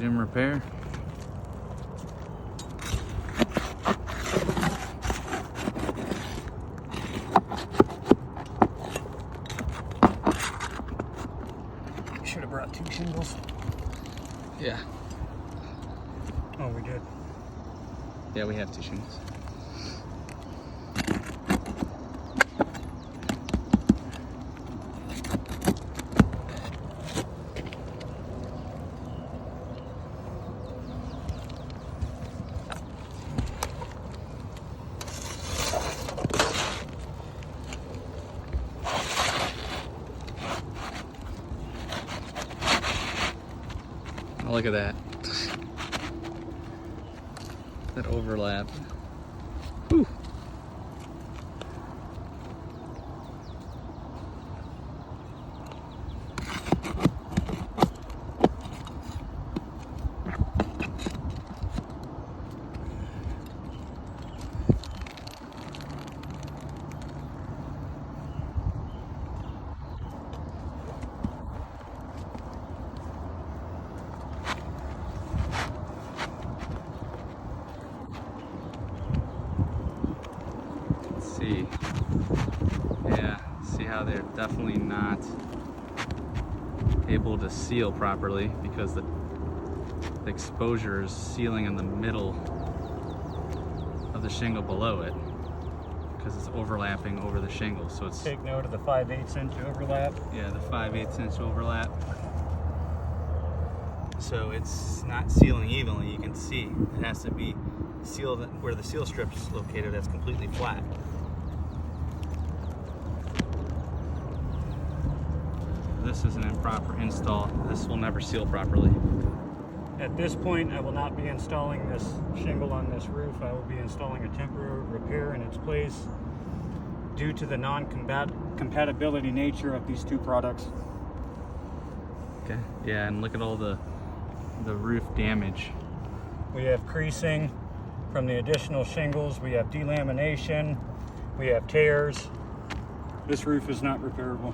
Resume repair. Should have brought 2 shingles. Yeah. Oh, we did. Yeah, we have 2 shingles. Oh, look at that. That overlap. Whew. See. Yeah, see how they're definitely not able to seal properly because the exposure is sealing in the middle of the shingle below it because it's overlapping over the shingle. So it's Take note of the 5/8 inch overlap. yeah, the 5/8 inch overlap. So it's not sealing evenly. You can see it has to be sealed where the seal strip is located. That's completely flat. This is an improper install. This will never seal properly. At this point, I will not be installing this shingle on this roof. I will be installing a temporary repair in its place due to the non-compatibility nature of these 2 products. Okay. Yeah, and look at all the roof damage. We have creasing from the additional shingles. We have delamination. We have tears. This roof is not repairable.